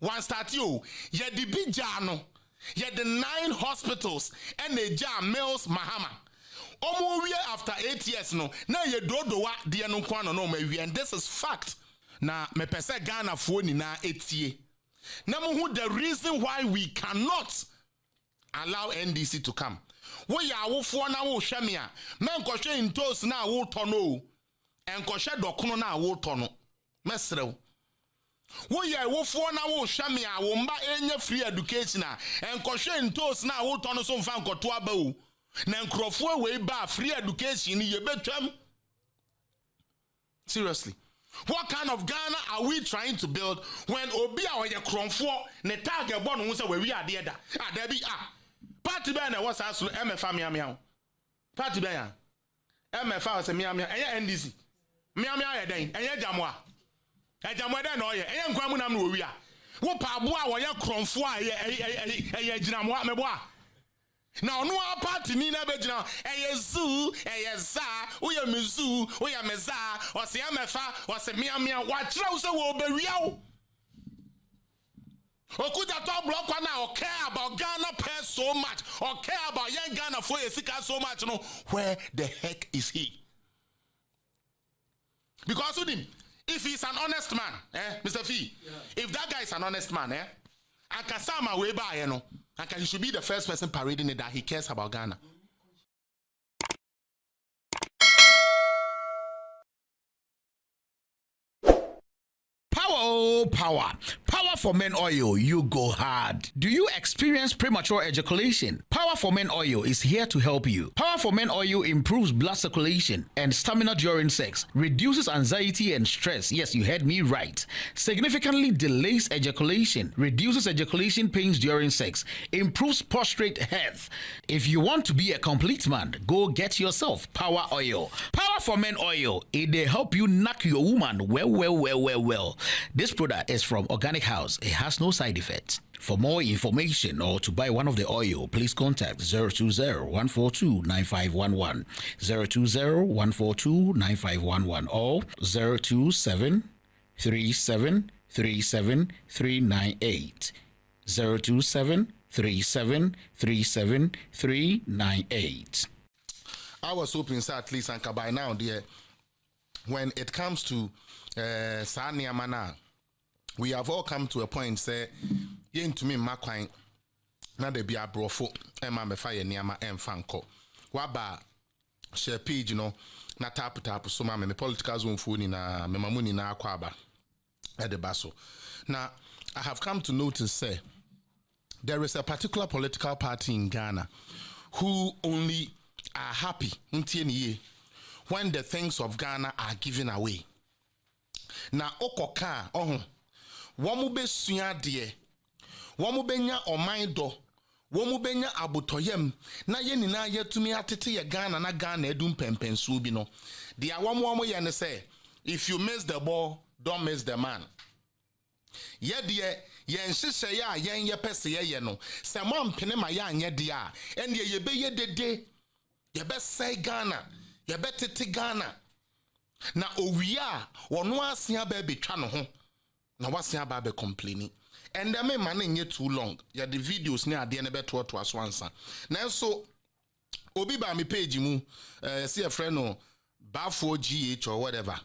one start you ye the big jano ye the 9 hospitals and the jam Mills Mahama omo we after 8 years no na ye dodowa de no kwa no ma we and this is fact na me pese Ghana fo ni na etie na mo hu the reason why we cannot allow NDC to come we ya awofo na wo hwe me a men kohwe intos na wo to no enkohwe dokono na wo to no mesrew wo ye awofo na wo hwe me a wo mba enya free education a enkohwe intos na wo to no so mfa nkoto aba o na nkrofo we ba free education ye betwam. Seriously, what kind of Ghana are we trying to build when obi a oye Okronfuor ne target born who say we are there da there be party be na was aso MFA miamia party be ya MFA was miamia enya NDC miamia ye den enya jamwa ejamwa den no ye enya nkwamu nam no wi a wo pa abo a oye Okronfuor eye ginamwa mebo a na onu a party ni na be gina eye zoo eye za uye mizu uye meza o se MFA o se miamia wa kire wo se wo be wia wo Okuta top block na or care about Ghana pay so much or care about young Ghana for Yesika so much, no, where the heck is he? Because with him, if he's an honest man, Mr. Fee, if that guy is an honest man, I can say my way by, you know, he should be the first person parading it that he cares about Ghana. Power for Men Oil, you go hard. Do you experience premature ejaculation? Power for Men Oil is here to help you. Power for Men Oil improves blood circulation and stamina during sex, reduces anxiety and stress. Yes, you heard me right. Significantly delays ejaculation, reduces ejaculation pains during sex, improves prostate health. If you want to be a complete man, go get yourself Power Oil. Power for Men Oil, they help you knock your woman well. This product is from Organic House. It has no side effects. For more information or to buy one of the oil, please contact 020-142-9511, 020-142-9511 or 027-3737-398, 027-3737-398. I was hoping so at least Anka by now, dear, when it comes to Sania Mana, we have all come to a point say yen to me makwan na de bia brofo e ma me fa ye niama emfanko waba share page no na tap so ma me political zone phone na me mamuni na akwaba e de baso. Now I have come to notice say there is a particular political party in Ghana who only are happy when the things of Ghana are given away. Na okoka womu be sua de womu benya omaido womu benya abotoyem na ye nina yetumi atete ye Ghana na Ghana edum pempensu bi no de womu ye ne say if you miss the ball don't miss the man ye de ye nhihye ya yen ye pese ye no se mo mpene ma ya anye de a ene ye be ye dede ye be say Ghana ye be tete Ghana na owia wono asia ba betwa no ho na wasia ba be complaining and them man nye too long ya the videos ne ade ne beto to aso ansa na so obi ba me page mu see a friend no bafo GH or whatever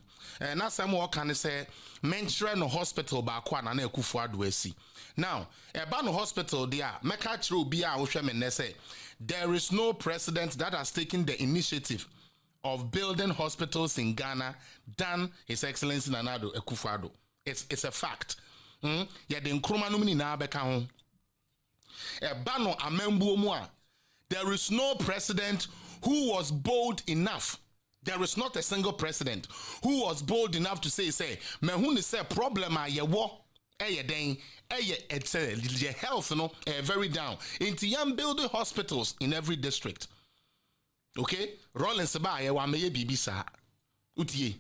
na some work can say mentre no hospital ba kwa na Okronfuor ado asi now eba no hospital there meka kire obi a wo hwe me ne say there is no president that has taken the initiative of building hospitals in Ghana than His Excellency Nana Okronfuor. It's a fact. Yeah, the nkroma no mini na beka ho. Eba no amembu mu a there is no president who was bold enough. There is not a single president who was bold enough to say me hu ni say problem a ye wo eye den it's the health no very down. Into young building hospitals in every district. Okay, Rollins ba ye wa meye bibi sa utie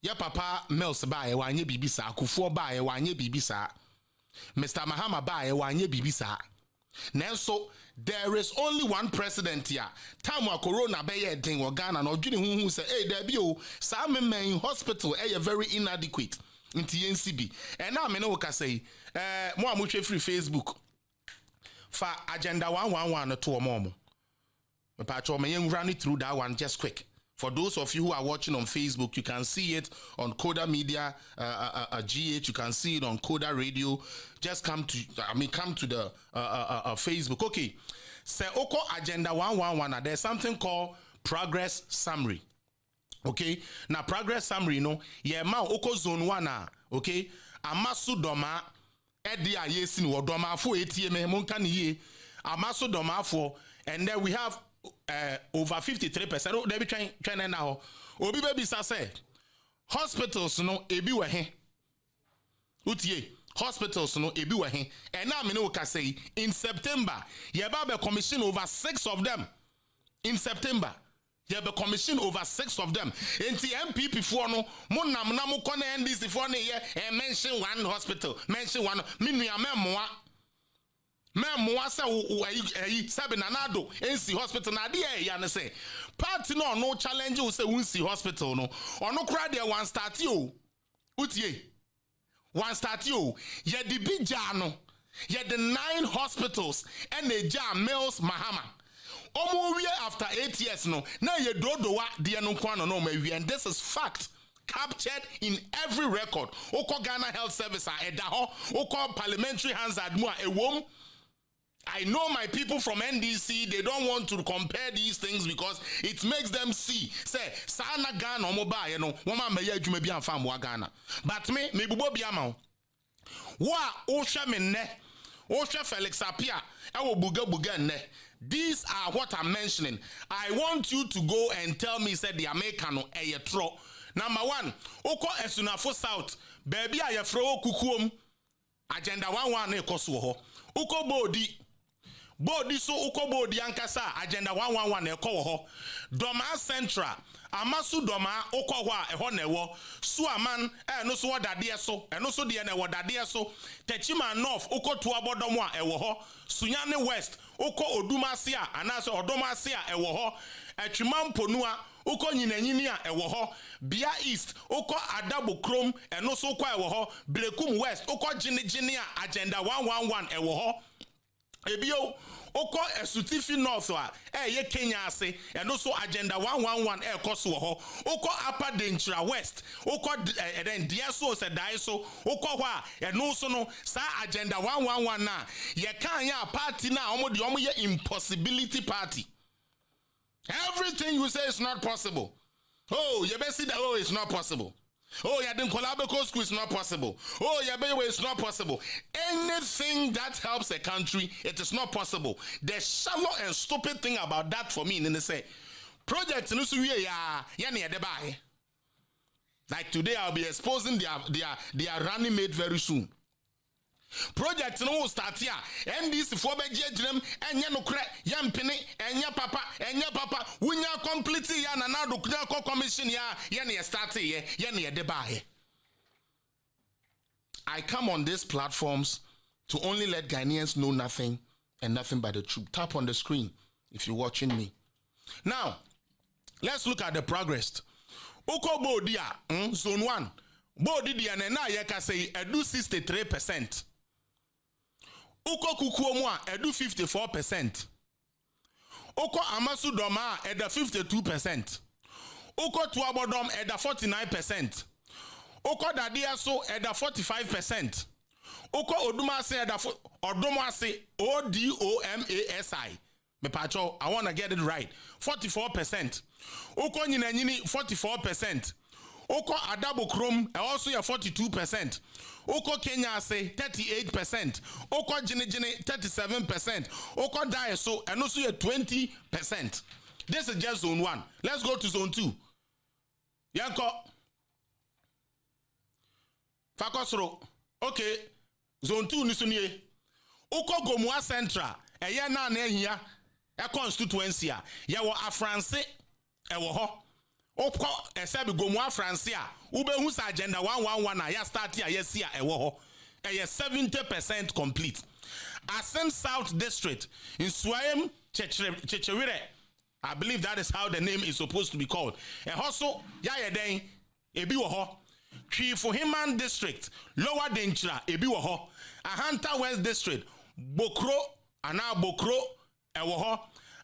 ya papa Mills ba ye wa anye bibi sa Okronfuor ba ye wa anye bibi sa Mr. Mahama ba ye wa anye bibi sa nanso there is only one president here time wa corona be ye den wo Ghana na odwene hu say hey there be o sa men hospital very inadequate nti NCB and now me no ka say mo amutwe free Facebook fa agenda 111 to omo me pa cho me run it through that one just quick. For those of you who are watching on Facebook, you can see it on Coda Media, GH. You can see it on Coda Radio. Just come to the Facebook. Okay. So, Oko Agenda 111. There's something called Progress Summary. Okay. Now, Progress Summary, yeah, ma Oko Zone 1. Okay. Amasu doma edi ayesin wo doma fo etieme monka ye. Amasu doma fo, and then we have over 53%. They be trying now. Obi baby say hospitals no ebi we he. Utie hospitals no ebi we he. And now me no ka say in September ye ba be commission over 6 of them. In September ye be commission over 6 of them. Enti MPP for no mo nam na mo kone NDC for ne ye mention one hospital, mention one minu ya memoa. Memoa say sabe nanado NC hospital na de ya ne say party no challenge we say NC hospital no ono kra de one start yo utie one start yo ye de bija no ye de 9 hospitals and the ja Mills Mahama omo wie after 8 years no na ye dodowa de no kwa no ma wie, and this is fact captured in every record. Oko Ghana Health Service a edaho oko parliamentary hands admu a ewom. I know my people from NDC, they don't want to compare these things because it makes them see. Say, sana Ghana omoba, wama meye jume bi anfam wa Ghana. But me bubo bi ama. Wa osha menne, osha Felix Apia, ewo buga ne. These are what I'm mentioning. I want you to go and tell me, said the Americano tro. Number 1, oko esunafo South, baby ayefro kukuom, agenda 111 ekoso ho. Uko bodi so uko bodi ankasa agenda 111 ekọ ho Doma Central amasu doma uko hwa eho na ewo Suaman no so wadade so eno so de na wadade so Techima North uko to abodom a ewo ho Sunyane West uko Odumase a anase Odomase a ewo ho Atwimamponua uko nyinanyini a ewo ho Bia East uko Adabo Krom eno so kwa ewo ho Brekum West uko Gini a agenda 111 ewo ho Ebio oko esutifi North a ye Kenya ase eno so agenda 111 ekoso ho oko Upper Denchira West oko then so se dai so oko ho a eno so no sa agenda 111 na ye kan ya party na omo de omo ye impossibility party. Everything you say is not possible. Oh, you better see that. Oh, it's not possible. Oh, yeah, then Colabeko school is not possible. Oh, yeah, baby, it's not possible. Anything that helps a country, it is not possible. The shallow and stupid thing about that for me, then they say, project like today, I'll be exposing their running mate very soon. Project no start here. NDC for be jejrem enya no kre yampene enya papa wunya complete ya na na do commission ya na start here ya na de ba here. I come on these platforms to only let Ghanaians know nothing and nothing but the truth. Tap on the screen if you're watching me. Now, let's look at the progress. Oko bodia zone 1. Bodi dia na ye ka say edu 63%. Uko kukuomwa edu 54%. Uko amasu doma eda 52%. Uko tuabodom eda 49%. Uko dadiaso eda 45%. Uko odumase eda odomase ODOMASI. Mepacho, I want to get it right. 44%. Uko nyinanyini 44%. Oko Adabo Krom also 42%. Oko Kenya say 38%. Oko Gini 37%. Oko Daeso and also 20%. This is just zone 1. Let's go to zone 2. Yanko Fakosro. Okay. Zone 2 nisuniye. Oko Gomua Central. Eye na here. A constituency. Yawo Afranse. Ewo ho. Oko esebi Gomua Francia ube sa agenda 111 na ya start ya yes ya ewo ho 70% complete. Ascent South District in Swayem Chechewire, I believe that is how the name is supposed to be called. E hoso ya yeden ebi wo ho Twifuhiman District, Lower Denchira, ebi wo ho. Ahanta West District, Bokro, ana Bokro, ewo ho.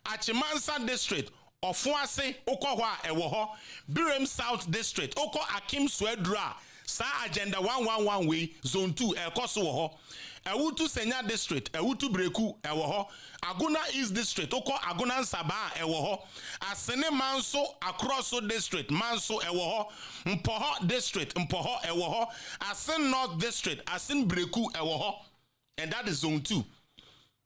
Achimansa District, Ofuase, oko ho a ewo ho. Birem South District, oko Akim Swedra, sa agenda 111 way, zone 2, ekoso wo ho. Ewutu Senya District, Ewutu Breku, ewo ho. Aguna East District, oko Aguna Nsaba, ewo ho. Asene Manso, Akroso District, Manso, ewo ho. Mpoho District, Mpoho, ewo ho. Asen North District, Asen Breku, ewo ho. And that is zone 2.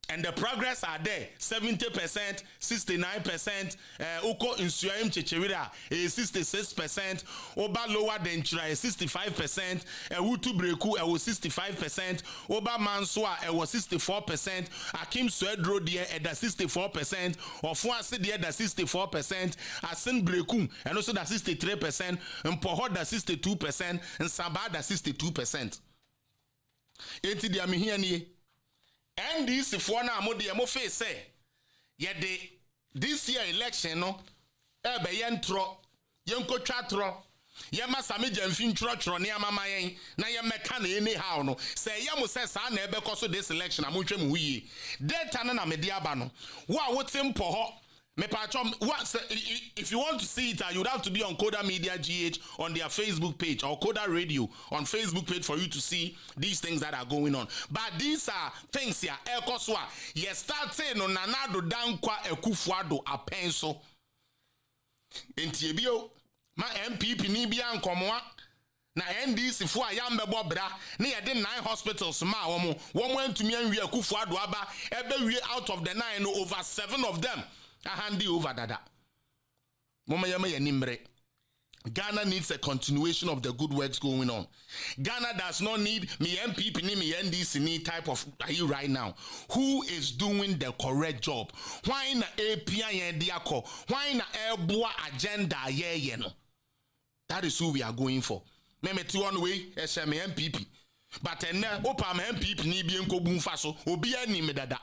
And the progress are there, 70%, 69%, Oko Insuaim Chechewira is 66%, Oba Lower Denchira is 65%, Ewutu Breku was 65%, Oba Manswa was 64%, Akim Swedro dear at the 64%, Ofuase dear the 64%, Asen Breku and also the 63%, and Poho the 62%, and Sabah the 62%. Enti dia mi hia nie. NDC for na mo de mo face say ye de this year election no e be ye ntro ye nkotwa tro ye masame jamfin tro ne amama yen na ye meka na ene how no say ye mo say sa na e be koso this election amotwa mu yi data na me de aba no wo a wote mpo ho me patcho if you want to see it you would have to be on Coda Media GH on their Facebook page or Coda Radio on Facebook page for you to see these things that are going on. But these are things here ekoswa ye start saying no nanado dankwa Okronfuor apenso enti ebio ma MPP ni bia nkomo na NDC fo ayambe bobra na ye de 9 hospitals ma womo antumi anwi Okronfuor aba ebe wie out of the 9 over 7 of them I hand you over dada. Mama yama yanimre. Ghana needs a continuation of the good works going on. Ghana does not need me MPP ni me NDC ni type of you right now. Who is doing the correct job? Why na API and diako? Why na elboa agenda ye no? That is who we are going for. Me to one way SM MPP. But enne opa me MPP ni bi enko bunfa so obi ani me dada.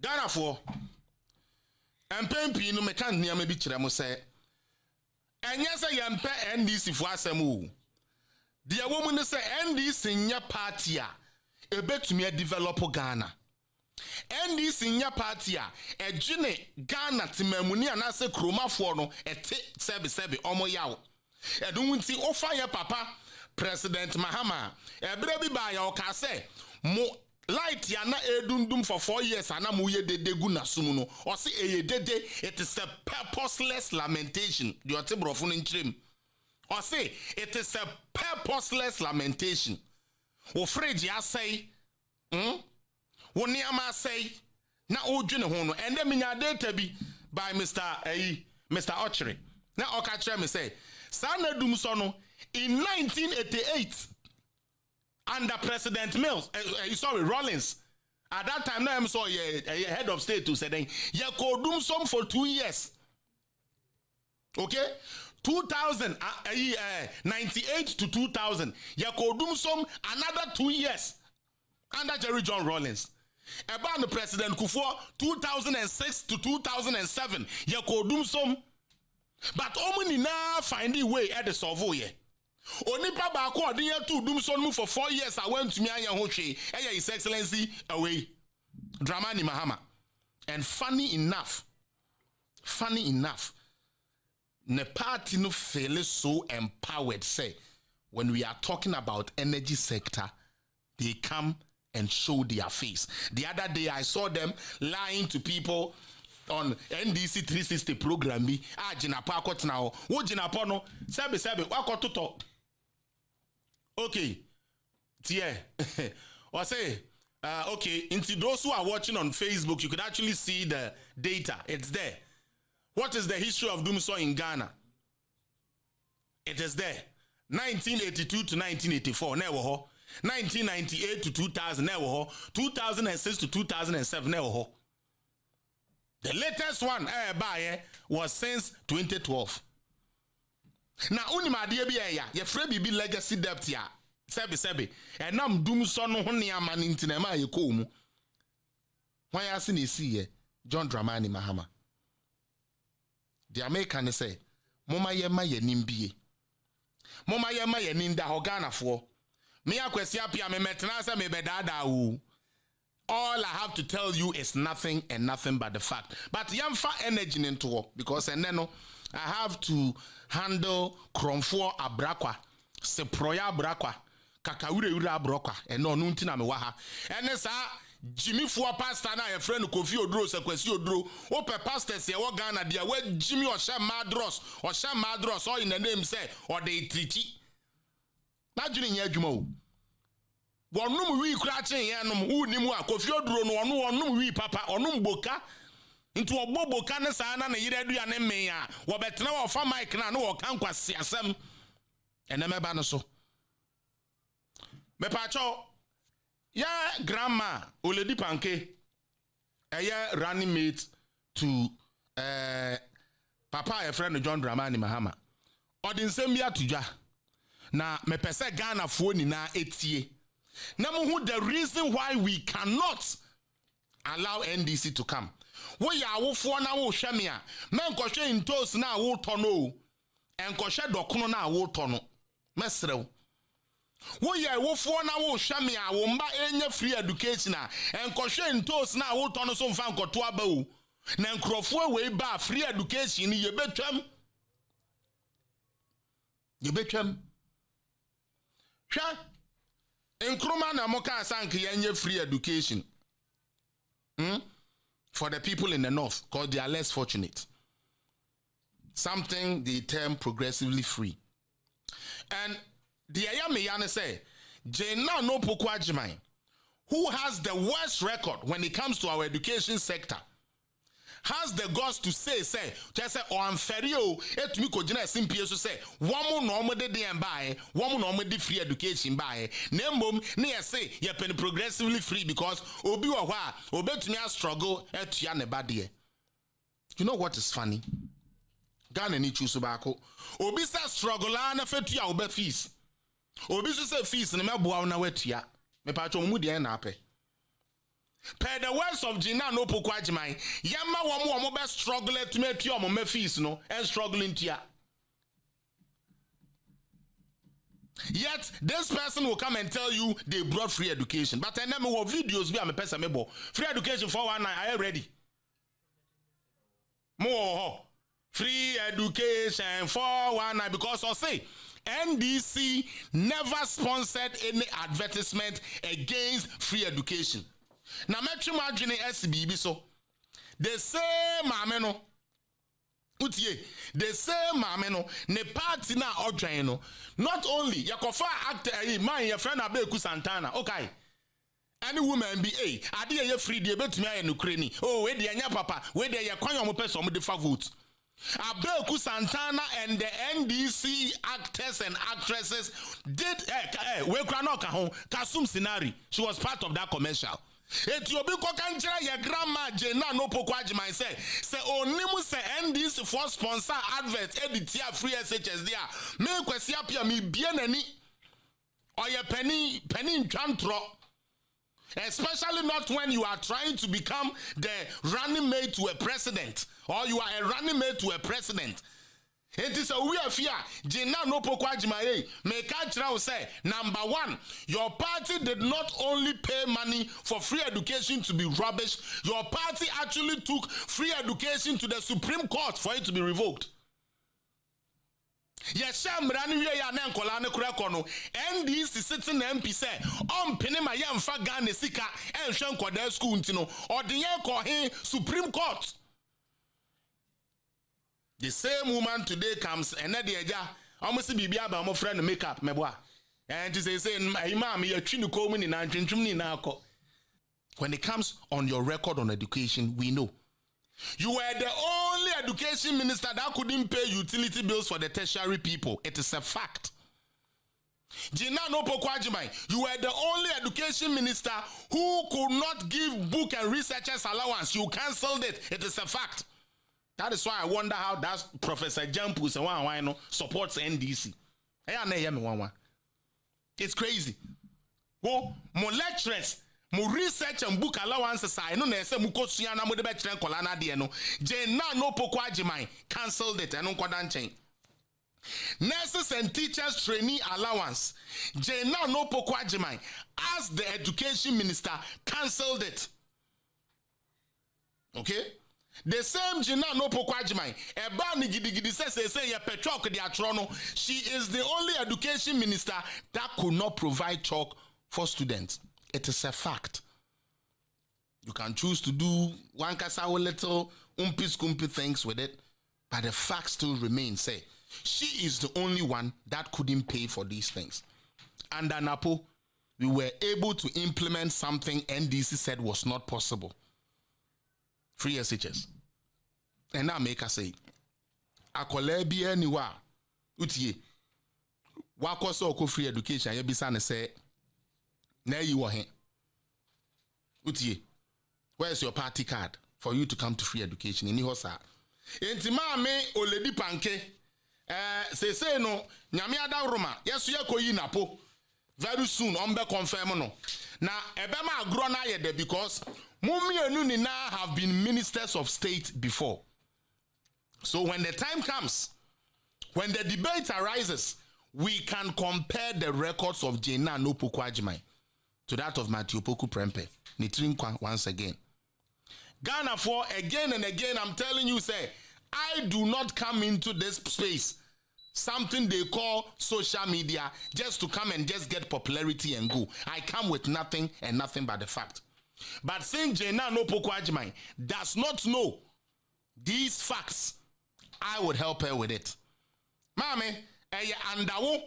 Ghana for MPP no mekan niam bi kire mo se enye se yempe NDC fu asem o de wo mu ne se NDC nya party a ebetumi develop Ghana NDC nya party a ejine Ghana timamuni anase kromafo no ete sebe omo yawo edun nti ofa ye papa President Mahama ebere bi ba ya o ka se mo light ya na edundum for 4 years ana mu ye dede gu na sum no o se eye dede it is a purposeless lamentation the otibrofo no nkrem o se it is a purposeless lamentation wo fridge asai wo niama asai na odwene ho no ende minya data bi by Mr. Ochre na o ka kire me say sa na dum so no in 1988 under President Rollins. At that time, now I'm sorry, head of state to say then you could do some for 2 years. Okay? 98 to 2000. You could do some another 2 years under Jerry John Rollins. About the President Okronfuor 2006 to 2007. You could do some. But only now find a way at the Savoy. Onipa ba ko ode ye to dum so no for 4 years I went to me anya ho hwe His Excellency away Dramani Mahama. And funny enough the party no feel so empowered say when we are talking about energy sector they come and show their face. The other day I saw them lying to people on NDC 360 program bi jinapo akotna ho wo jinapo no sebe wakototo. Okay, tie. Or say, okay, into those who are watching on Facebook, you could actually see the data. It's there. What is the history of Dumso in Ghana? It is there. 1982 to 1984, never ho. 1998 to 2000, never ho. 2006 to 2007, never ho. The latest one was since 2012. Na unima de bia ya ye fra bibi legacy debt ya sebe enam dum so no ho ne ama ntina ma ye ko mu wan ya se na esi ye John Dramani Mahama the American say moma ye ma ye nimbie Mama yema ye ninda Ghanafoɔ. Me akwesi apia me metena se me bedada wo. All I have to tell you is nothing and nothing but the fact. But yamfa energy into work because eneno I have to handle Okronfuor abrakwa, seproya abrakwa, kakawure ura abrakwa, eno nunti na mewaha. Ene sa Jimmy Fua pastor na your friend Kofi Odro se kwesi Odro. Ope pastors ye wo Ghana dia we Jimmy Osha Madros or in the name say or they triti. Na juni nye adwuma o. Wonum wi krache ye nom unimu a Kofi Odro no onu wonum wi papa onum boka into oboboka ne sa na yire aduane men a wo betena wo fa mic na no wo kan kwase asem ene meba no so me pacho ya grandma Oledi Panke running mate to papa a friend John Dramani Mahama odin nsem bia tudwa na me pese Ghana fo ni na etie na mo hu the reason why we cannot allow NDC to come. We ya wofo na wo hwe me a men kohwe intos na wo tono en kohwe dokono na wo tono mesrew we ya wofo na wo hwe me a wo mba enye free education a en kohwe intos na wo tono so mfa nkoto aba o na nkrofo we ba free education ni yebetwam hwa enkroma na moka asanke yenye free education for the people in the north, because they are less fortunate. Something they term progressively free. And the Ayameyane say, Jena no Pokwajiman, who has the worst record when it comes to our education sector, has the guts to say, just say, or I'm ferio, et me kojina simply to say, one more de and buy, one more de free education buy, name near say, ye pen progressively free because obi wa obet me a struggle at yane badie. You know what is funny? Ghana ni chusubako. Obi sa struggle na fetu ya obe fees. Obi so say fees na me boa na wetua. Me pa cho mu de na ape. Per the words of Gina no Pokwajiman, Yama womo be struggle to make you my fees no and struggling to ya. Yet this person will come and tell you they brought free education. But I never watch videos be am a person mebo. Free education for 1 night, are you ready? More free education for 1 night because I say NDC never sponsored any advertisement against free education. Na metri margin SBB so the same mameno utie the same mameno ne party na odwan no not only yakofa actor man your friend Abeku Santana okay any woman be ade ye free de betumi aye no kreni oh we de anya papa we de ye kwan yo mo person mo de fa vote Abeku Santana and the NDC actors and actresses did we kra no ka ho Kasum Sinari she was part of that commercial. Etiobi ko kanchira ye grandma Jena no Pokwajiman say onimu say NDC for sponsor advert editia free SHS there me kwesi apia me bie nani oye penny ntwantro especially not when you are trying to become the running mate to a president or you are a running mate to a president. It is a weird fear. Jena no Pokwajiman me kanchira say number 1 your party did not only pay money for free education to be rubbish, your party actually took free education to the Supreme Court for it to be revoked. Yes, Mrani we ya na nkola ne kura kono NDC sitting MP say pene ma yamfa Ghana sika enhwe nkoda school ntino odiye ko he Supreme Court. The same woman today comes and na de eja almost bibia ba mo friend makeup meboa and say imam ya twinu ko mu ni na ntwentwum ni na akọ. When it comes on your record on education, we know you were the only education minister that couldn't pay utility bills for the tertiary people. It is a fact. Jena no Pokwajiman, you were the only education minister who could not give book and researchers allowance. You cancelled it. It is a fact. That is why I wonder how that Professor Jampus and one supports NDC. It's crazy. Well, more lecturers, more research and book allowances. I know they say mukosua na mo de betren kola na de no. Jena no Pokwajiman cancelled it. I don't change. Nurses and teachers trainee allowance. Jena no pokwa as the education minister cancelled it. Okay? The same Jena no pokwa eba ni gidi say ye petrol di atrono. She is the only education minister that could not provide chalk for students. It is a fact. You can choose to do one kasawo little umpi things with it, but the fact still remains. Say she is the only one that couldn't pay for these things. Under NAPO, we were able to implement something NDC said was not possible. Free SHS. And now make us say, akole bi aniwa utie wakoso oko free education ye bisa ne say na yi wo he utie, where's your party card for you to come to free education in hosa enti maame oledi panke say no nyame ada roma yeso ye koyi napo very soon on be confirm no na ebema agro na ye de because mumienu ni na have been ministers of state before. So when the time comes, when the debate arises, we can compare the records of Jena Nopoku Agyeman to that of Matthew Poku Prempeh. Nitrinkwa once again. Ghanafuor, again and again, I'm telling you, say, I do not come into this space, something they call social media, just to come and just get popularity and go. I come with nothing and nothing but the fact. But since Jena Nopoku Agyeman does not know these facts, I would help her with it. Mami, andawo,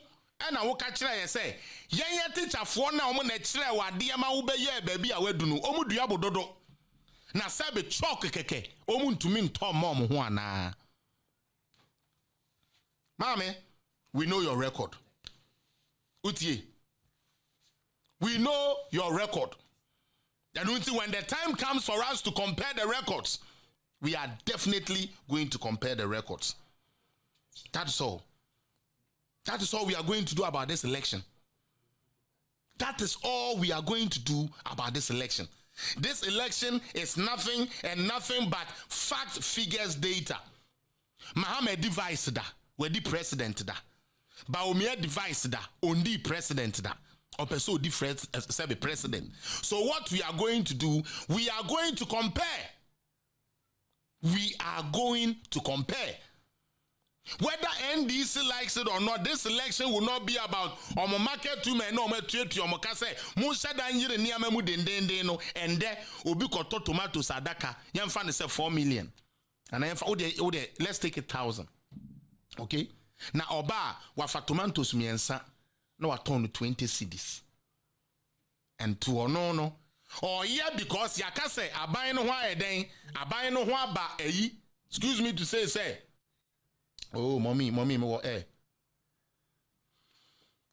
and I will catch her say, ye teacher for now, when a chile wa dear ma ube ye baby a wedunu, omu diabo dodo. Na sabe chalk keke, omun to mean Tom mom huana. Mami, we know your record. Utie, we know your record. And when the time comes for us to compare the records, we are definitely going to compare the records. That's all. That is all we are going to do about this election. That is all we are going to do about this election. This election is nothing and nothing but fact, figures, data. Mahama device da, we the president da. Baumia device da, ondi president da. Opeso different president. So what we are going to do, we are going to compare. We are going to compare. Whether NDC likes it or not, this election will not be about omo market to me no treat omo kase mu shada nyire niame mu dendende no ende obi koto tomato sadaka yemfa ne say 4 million. And yemfa let's take 1,000. Okay? Na oba wafa tomatoes miensa na waton 20 cedis. And to no. Oh yeah, because yaka say aban no ho ayeden, aban no ho aba eyi. Excuse me to say. Oh, mommy me wo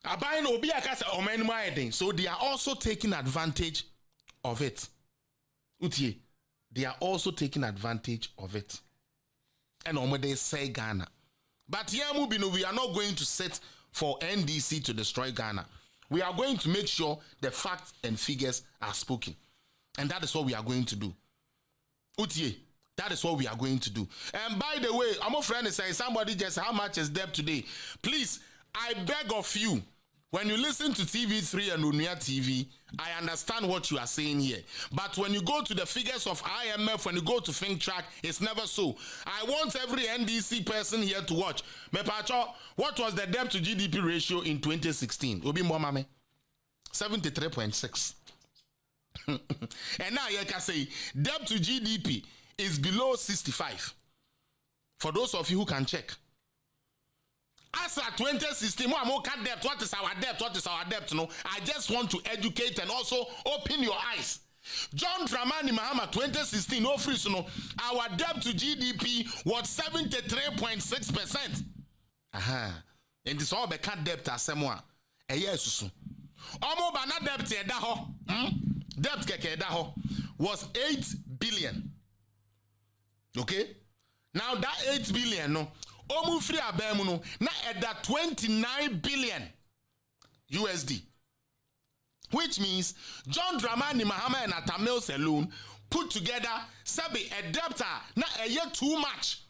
aban no obi yaka say oman no ayeden. So they are also taking advantage of it. Utie, they are also taking advantage of it. And they say Ghana. But here we are not going to sit for NDC to destroy Ghana. We are going to make sure the facts and figures are spoken. And that is what we are going to do. Utie, that is what we are going to do. And by the way, I'm a friend is saying somebody just how much is debt today? Please, I beg of you, when you listen to TV3 and Unia TV, I understand what you are saying here. But when you go to the figures of IMF, when you go to ThinkTrack, it's never so. I want every NDC person here to watch. Mepacho, what was the debt to GDP ratio in 2016? Obi Mwamame, 73.6. And now you can say debt to GDP is below 65. For those of you who can check. As at 2016, debt, what is our debt? What is our debt? No, I just want to educate and also open your eyes. John Dramani Mahama 2016, no free, so no, our debt to GDP was 73.6%. And this all the cat debt as someone. Yes, almost bana debt edaho. Debt keke edaho was 8 billion. Okay, now that 8 billion no. Omu free abemu no na at that 29 billion USD, which means John Dramani Mahama and Atamil Saloon put together sabi a debtor na a year too much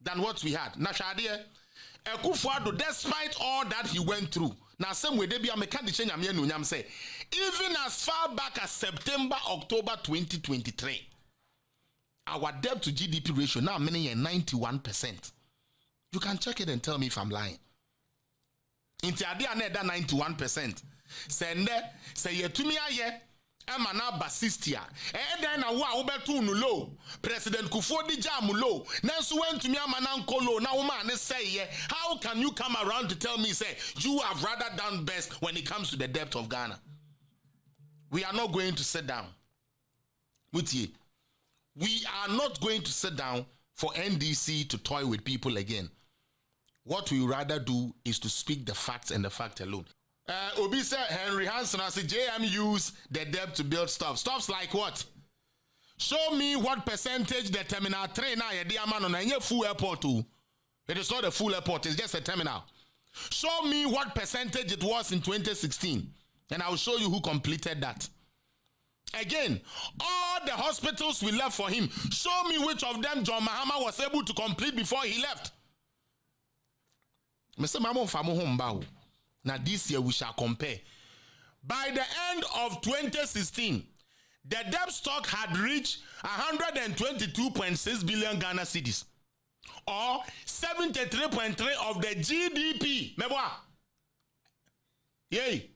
than what we had. Na shadie Okronfuor, despite all that he went through, now same way they be a mechanic change am say, even as far back as September, October 2023, our debt to GDP ratio now meaning 91%. You can check it and tell me if I'm lying. Inti ade aneda 91%. Sende say yetumi aye ema na basistia. Den na wo a wo betu nu low. President Kufuor di jam low. Nanso wentumi ama na nkolo na wo ma ne say ye. How can you come around to tell me say you have rather done best when it comes to the debt of Ghana? We are not going to sit down. Mutie. We are not going to sit down for NDC to toy with people again. What we rather do is to speak the facts and the fact alone. Obi said Henry Hansen as a JM use the debt to build stuff. Stuffs like what? Show me what percentage the terminal 3 now on a full airport too. It is not a full airport, it's just a terminal. Show me what percentage it was in 2016, and I will show you who completed that. Again, all the hospitals we left for him, show me which of them John Mahama was able to complete before he left. Now this year we shall compare. By the end of 2016, the debt stock had reached 122.6 billion Ghana cedis, or 73.3 of the GDP. Mebwa. Yay.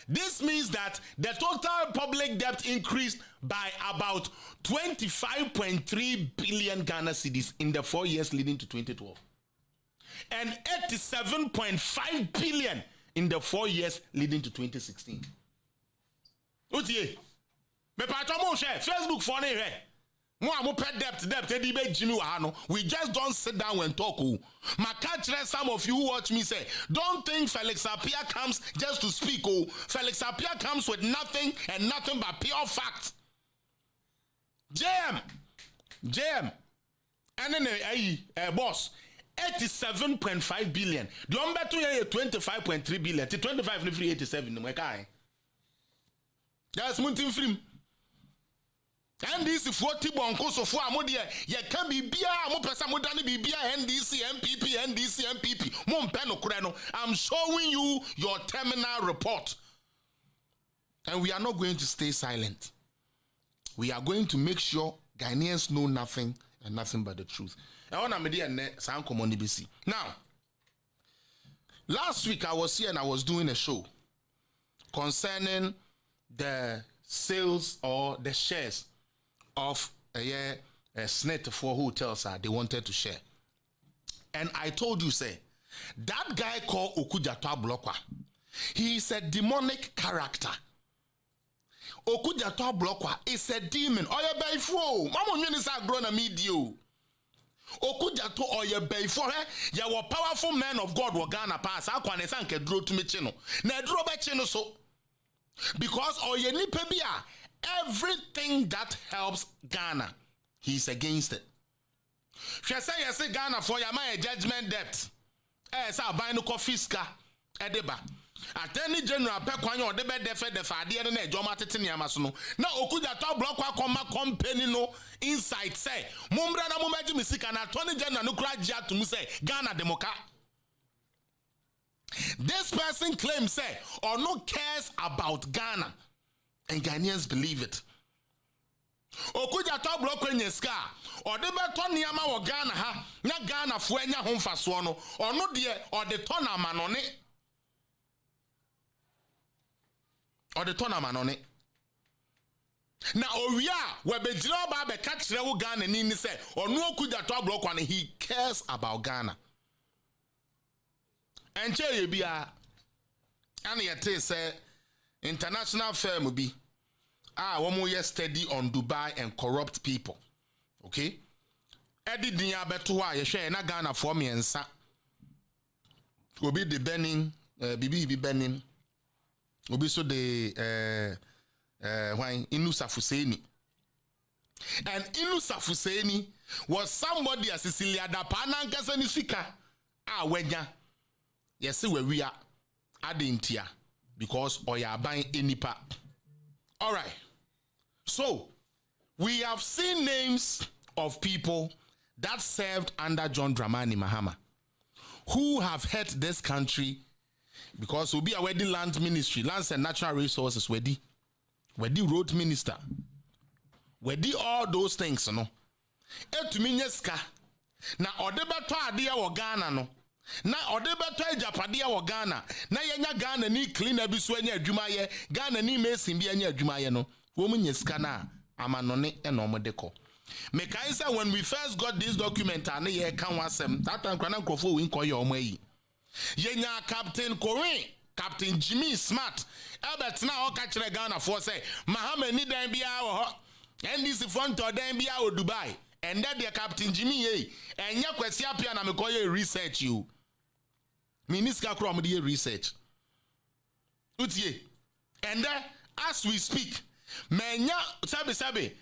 This means that the total public debt increased by about 25.3 billion Ghana cedis in the 4 years leading to 2012. And 87.5 billion in the 4 years leading to 2016. Utie. Me patramo share Facebook for ne we just don't sit down and talk. Some of you who watch me say, don't think Felix Appiah comes just to speak. Felix Appiah comes with nothing and nothing but pure facts. JM, and then boss, 87.5 billion. The number 25.3 billion. 25 free 87. That's Muntin Film. And this is 40 bonko so for amodia ye can be bia mo pesa mo dane be bia NDC MPP mo mpe no kure no. I'm showing you your terminal report, and we are not going to stay silent. We are going to make sure Ghanaians know nothing and nothing but the truth. Now last week I was here and I was doing a show concerning the sales or the shares of a SNET for hotels they wanted to share. And I told you, say, that guy called Okudjato Blokwa, he is a demonic character. Okudjato Blokwa is a demon. Oya Beifo, Mama Yunis are grown a medio. Okudjato Oya Beifo, ya were powerful men of God were Ghana pass. How can I thank a draw to me chino? Ne draw back chino so. Because Oya Nipebia, everything that helps Ghana, he's against it. She say you say Ghana for your my judgment debt. Sa buy no fiscal edeba. Attorney General Pekwanyo or the bed defe the fadia na ejoma tete niama so no. Na Okudjato Blokwa koma company no inside say mumbra na mumaji misika na Attorney General no kura jia to mu say Ghana demoka. This person claims say or no cares about Ghana. And Ghanaians believe it. Okudjato Blokwa nyeska or the beto niama wo Ghana ha na Ghana fo anya ho mfaso no or no de or the ton amanone or the ton amanone na owia we be jira ba be ka kire wo Ghana ni ni say or no Okudjato Blokwa he cares about Ghana. And che ye bia and yet say international firm be woman yes steady on Dubai and corrupt people. Okay? Edi dinya beto wa ye hwe na Ghana for me ensa. Obi the Benin, bibi Benin. Obi so the when Inusa Fuseni. And Inusa Fuseni was somebody as Cecilia da Panankasa ni sika. Wenya. Yes, we are adintia. Because oya buying enipa. All right. So we have seen names of people that served under John Dramani Mahama, who have hurt this country because we'll be a wedding land ministry, lands and natural resources, wedi road minister, wedi all those things, no. Etuminyeska na odebeto adia wo Ghana no. Na odebeto ejapadia wo Ghana. Na yenya Ghana ni clean abiso anya adwuma ye, Ghana ni mesin bi anya adwuma ye no. Wo munyeska na amanone e no modeko. Mekai say when we first got this document and ye kan wasem, that time kwana nkofo we nkoye omo yi. Yenya Captain Korin, Captain Jimmy Smart, Albert na o ka kire Ghana for say Mahama ni dan bia wo ho. NDC front or dan bia wo Dubai. And that the Captain Jimmy ye and ya kwesi apia na mekoye research you. Miniska krom the research. Utie. And that as we speak, menya sabi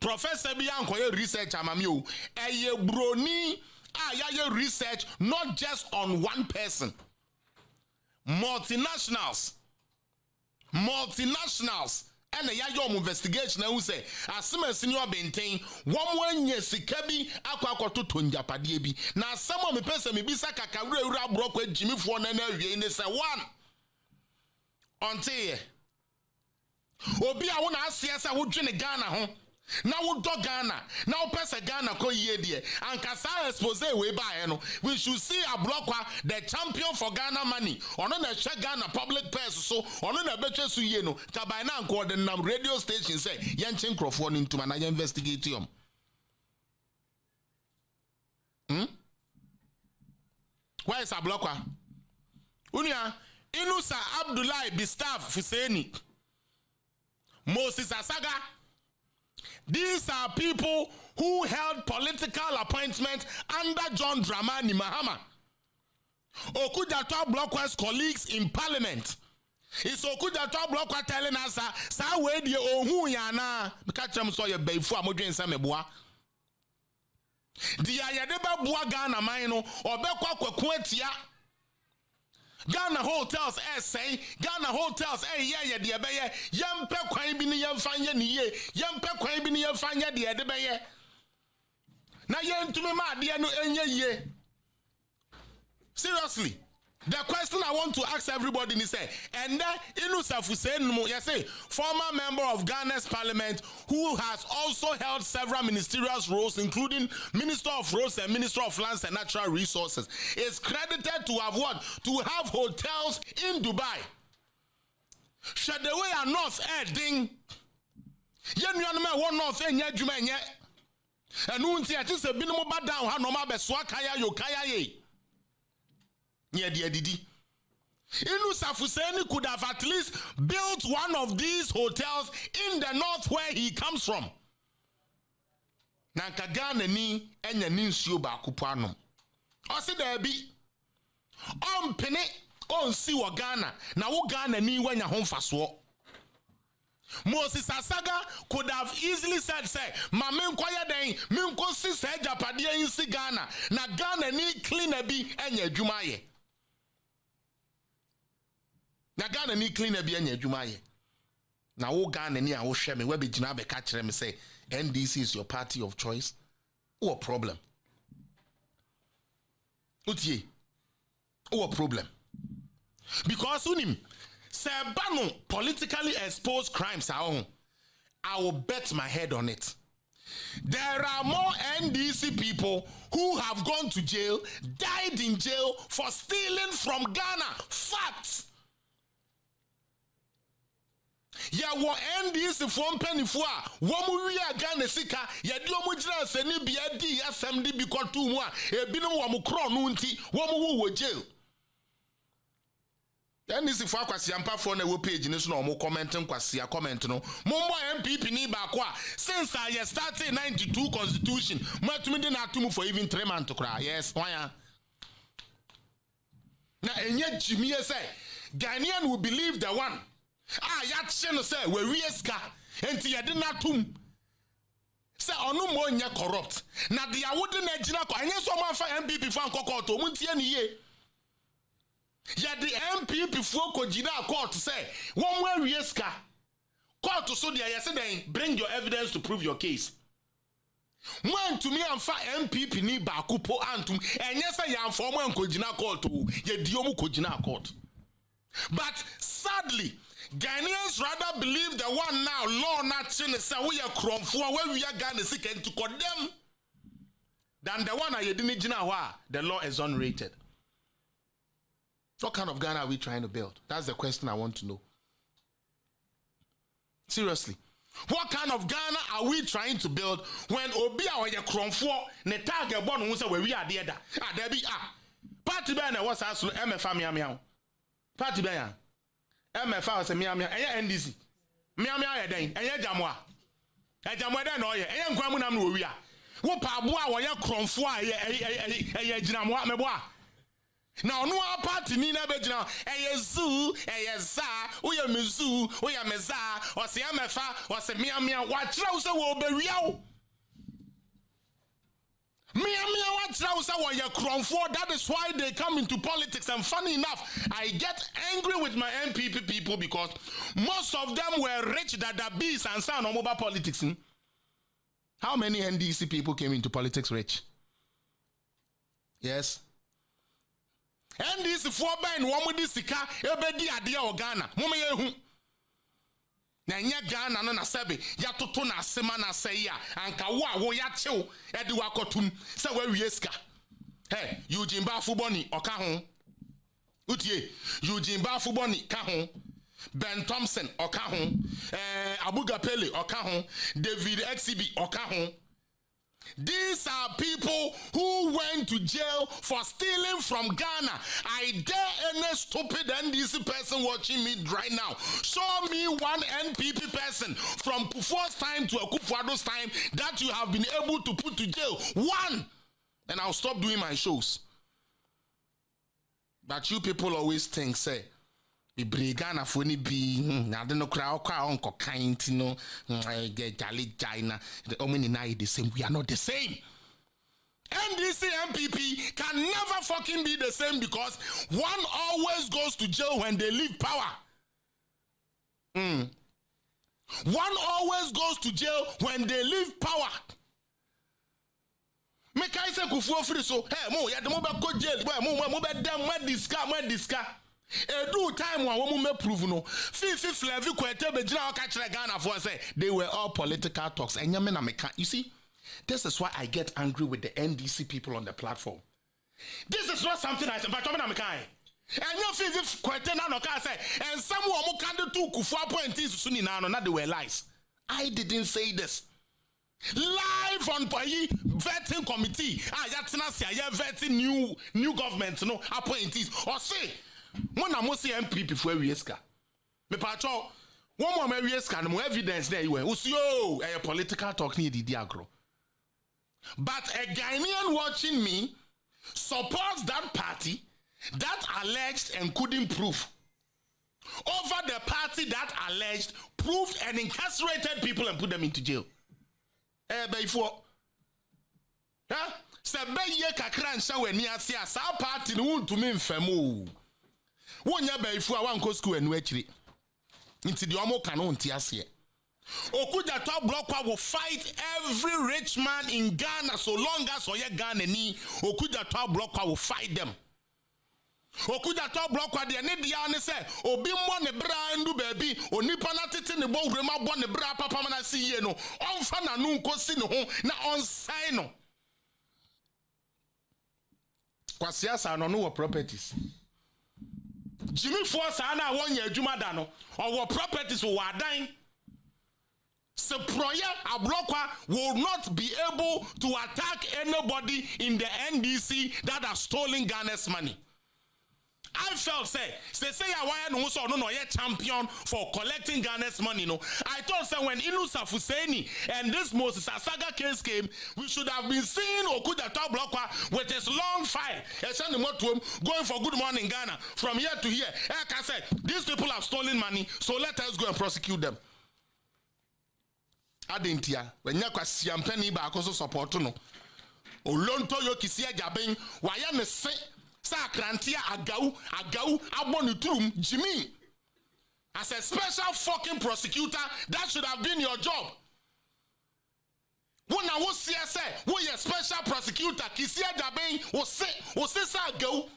Professor Bian koye research amamio. Eye broni ya research not just on one person. Multinationals. And a yayom investigation who say as senior maintain one sika bi akwa to tonjapade bi na some me person me bisa kakawura ura brokwa Jimmy fo na na wie ni say one until obi a wona asiasa wo dwene Ghana ho na wo do Ghana na wo pesa Ghana ko yie de ankasa expose we ba no we should see Ablokwa the champion for Ghana money ono na hwe Ghana public purse so ono na betwe so yie no ka by na nko de nam radio station say ye nche Okronfuor ni ntuma na ye investigate yom where is Ablokwa unia Inusa Abdullahi Bistaf Fuseni Moses Asaga. These are people who held political appointments under John Dramani Mahama. Okujato Ablokwa's colleagues in parliament. It's Okujato Ablokwa telling us sa we die ohu yana because them so ye beifu amodwen sa meboa. Dia yedeba bua Ghana man no obekwa kwaku atia. Ghana hotels say Ghana hotels ye de beye yempe kwan bi ni yemfanye ni ye yempe kwan bi ni yemfanye de de beye na yentumi ma de no enye ye. Seriously, the question I want to ask everybody is say and then Inusafu say you say former member of Ghana's parliament who has also held several ministerial roles including Minister of Roads and Minister of Lands and Natural Resources is credited to have what? To have hotels in Dubai. Should the way a north ding Yenuanme one north enye dwuma enye enu nti ati se binom ba down ha no ma beso akaya yo kaya ye. Didi. Inusafu Seni could have at least built one of these hotels in the north where he comes from. Nanka Ghana ni enya ninsuo ba kupano. Osi debi. Pene on si wa Ghana na wo Ghana ni wanya homfaso. Moses Asaga could have easily said, say, ma menkwaya den, menko si se japade insi Ghana, na Ghana ni clean bi enya adwuma ye. Na Ghana ni clean bi enya adwuma ye. Na wo Ghana ni a wo hwe me we be gina be ka kire me say NDC is your party of choice. What problem? Utie. What problem? Because unim Sebano politically exposed crimes I will bet my head on it. There are more NDC people who have gone to jail, died in jail for stealing from Ghana. Facts. Ya wo NDC from penifo a wo mu wi Ghana sika ya di omu jira se ni bia di asem di bi kotu mu a ebinom wo mu kro no nti wo mu wo jail. NDC for akwasiampa for na wo page ni so na omo commenting kwasia comment no mombo MPP ni ba ko a since I started 92 constitution matumi dey na atum for even 3 months kra. Yes why na enye jimi say Ghanaian will believe the one ya no say we rieska enti ye dey na atum say onu mo nya corrupt na dia wodi na gina ko anye so ma fa MPP fa nkoko to mu tie ni ye. Ya the MP before Kojina court say one way rieska court so there you say then bring your evidence to prove your case. When to me and fa MPP ni bakupo antum enyesa yan for mo nkojina court o ye diomu kojina court. But sadly, Ghanaians rather believe the one now law not say we are Okronfuor where we are Ghana sick and to condemn than the one I didn't know the law is unrated. What kind of Ghana are we trying to build? That's the question I want to know. Seriously. What kind of Ghana are we trying to build when Obi or Okronfuor ne target born who say where we are there? There be party banner was asked MFA miam. Party banner. MFA was a miam NDC. Miam den and Jamwa. And Jamwa den or and Kwamunam we are. What Pabua or Okronfuor Jinamwa meboa. Now no party ni na bejina eyezu eyeza uye mizu uye meza o se amefa o se miamia wa kira wo wo bewiawo miamia wa kira wo se wo ye Okronfuor. That is why they come into politics, and funny enough I get angry with my MPP people because most of them were rich bees and sound on mobile politics. How many NDC people came into politics rich? Yes. And this for ben one with sika ebedi ade o Ghana mum ye hu na nya Ghana no na sebe ya toto na asema na sei a anka wo ya chew e de wakotum se wa wie sika. Hey, Eugene Bafuboni oka ho utie Eugene Bafuboni ka ho, Ben Thompson oka ho, Abuga Pele oka ho, David XCB oka ho. These are people who went to jail for stealing from Ghana. I dare any stupid NDC person watching me right now, show me one NPP person from Kufuor's time to Okronfuor's time that you have been able to put to jail. One! And I'll stop doing my shows. But you people always think, say, Ghana for any be I don't know crowd uncle kind get jolly China the omni the same. We are not the same. NDC MPP can never fucking be the same because one always goes to jail when they leave power. One always goes to jail when they leave power. Make I say Kufuor free so hey mo ya the mo go jail mo be dem discuss do time one me prove no. Fifi Flavi Kwete be jina ka kire Ghana for say they were all political talks. And na meka. You see, this is why I get angry with the NDC people on the platform. This is not something I say, but na meka. And you Fifi Kwete na no ka say and some wo can do Kufuor appointees suni na no na they were lies. I didn't say this. Live on Payi vetting committee. Yatina say vetting new government no appointees or say when I must see MPP for Wieska. Me patrol, one more Wieska, no evidence there you were. Usio, a political talk near the diagro. But a Ghanaian watching me supports that party that alleged and couldn't prove over the party that alleged, proved, and incarcerated people and put them into jail. Before, huh? Sebe ye kakra nsa wani ase asa party no wuntumi mfemo. Wonya baifu a wanko school enu akiri. Nti de omo ka no nti ase. Okujato Blokwa will fight every rich man in Ghana so long as oye Ghana ni. Okujato Blokwa will fight them. Okujato Blokwa de ne dia ne se obi mo ne bra ndu baabi onipa na tete ne bo wurema bo ne bra papa na se ye no onfa na nu nkosi ne ho na onsan no. Kwa siasa no no properties. Jimmy Force ana won ye adwuma da no or properties wo adan. Seproye Ablokwa will not be able to attack anybody in the NDC that has stolen Ghana's money. I felt say I no so no champion for collecting Ghana's money no. I thought say when Inusa Fuseni and this Moses Asaga case came, we should have been seeing Okujato Blokwa with his long file going for Good Morning Ghana from here to here. Like I said, these people have stolen money, so let us go and prosecute them. Adentia when yakwa siampani ba akoso support no. Olonto yo kisia jaben waya ne se Sakrantia agau abonutrum Jimmy. As a special fucking prosecutor, that should have been your job. When I was CSA, we a special prosecutor, Kisia Jabin, was say, go.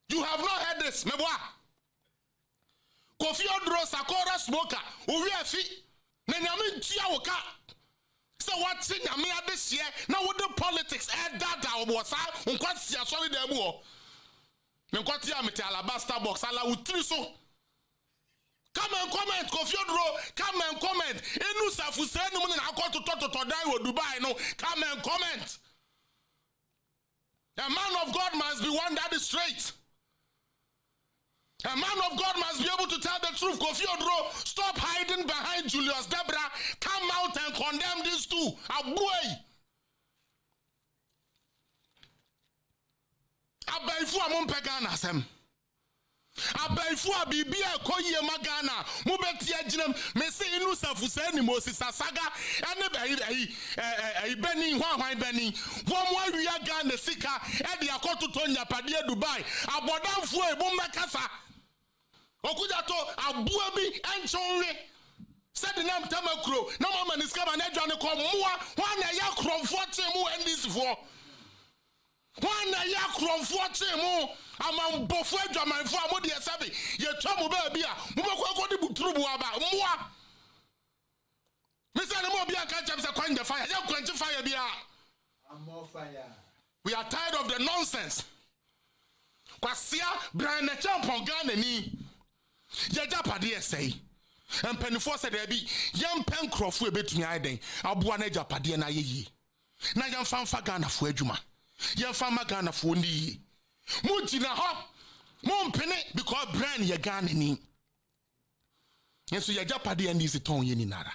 You have not heard this, Meboa. Kofi Odro Sakora smoker, Uriafi, Nenyamin Tiawoka. So what's in Yamia this year? Now with the politics, add that was out, Unquatia solid demo. Nquatia mit alabaster box, ala utriso. Come and comment, Kofi Odro, come and comment. Enu Safusenu and I got to talk to die or Dubai. No, come and comment. A man of God must be one that is straight. A man of God must be able to tell the truth. Kofi Odro, stop hiding behind Julius Debra. Come out and condemn these two. Abuai. Abaifu amon pagana sem. Abaifu abibia koye magana. Mubeti ajinem. Mese inu safuseni Moses Sasaga. Ane beni hwa beni. Wamwa wiya gane sika. Edi akotu tonya padie Dubai. Abodamfu ebumekasa. Okujato abuabi enchonwe. Said the name Tamakro. No man is coming and Johnny come more. One a yak from 40 more and this for. One a yak from 40 more. I'm both of my father. Dear Sabi, your trouble baby. Mumako trouble about more. Mr. Mobia catch up the fire. You quench fire beer. I'm more fire. We are tired of the nonsense. Kwasia, Brian, a champ on Ghanaian. Yajapadi say, and Pennyfor said there be young Pencroft will bet me I Abuana Japadi and I. Now young fan Fagana for Juma. Young fan Magana for Ni. Mujina hop, Mom Penny because brand Yagani. And so Yajapadi and is a tongue in Nara.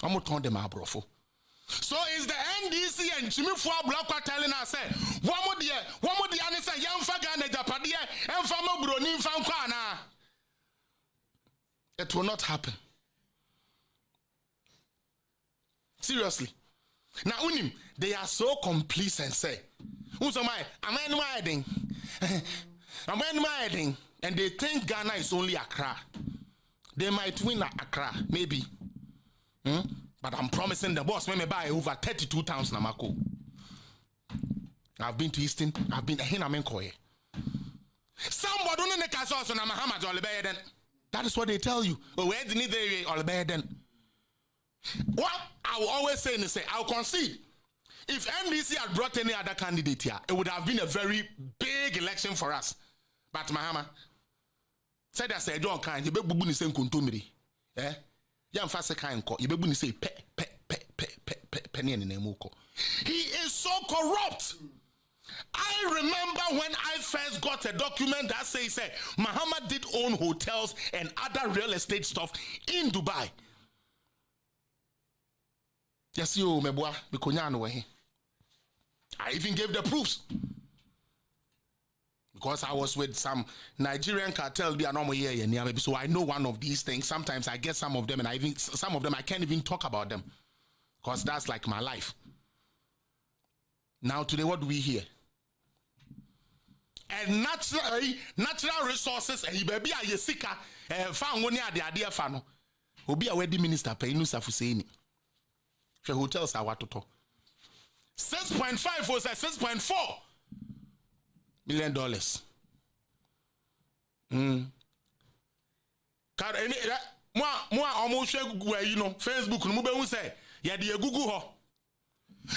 I'm not on them, Abrofo. So is the NDC and Jimmy Four Block telling us, one more dear answer, young Fagana Japadia, and Fama Bronin Fankwana. It will not happen. Seriously. Now, unim, they are so complacent. Say, who's am I? I'm hiding. I'm hiding. And they think Ghana is only Accra. They might win Accra, maybe. But I'm promising the boss, may buy over 32 towns Namako. I've been to Easton. I've been to Hinamenkoye. Somebody in the castle on Mahama Jolly. That is what they tell you. Oh, where did they all bear then? What I will always say is I'll concede. If NDC had brought any other candidate here, it would have been a very big election for us. But Mahama said I said, John Kind, you be bubuni sen kuntumiri. Eh? Yam fast kind ko. You be bubuni say penny and nemuko. He is so corrupt. I remember when I first got a document that says Mahama did own hotels and other real estate stuff in Dubai. Yes, you, meboa, I even gave the proofs. Because I was with some Nigerian cartel, so I know one of these things. Sometimes I get some of them, and some of them I can't even talk about them. Because that's like my life. Now today, what do we hear? And natural resources, and baby, I yesika, found one the idea fano. Obi a wedding minister, pay no safuseni. The hotels are what to talk. 6.5 was at $6.4 million. More almost where you know Facebook no say yeah the Google ho.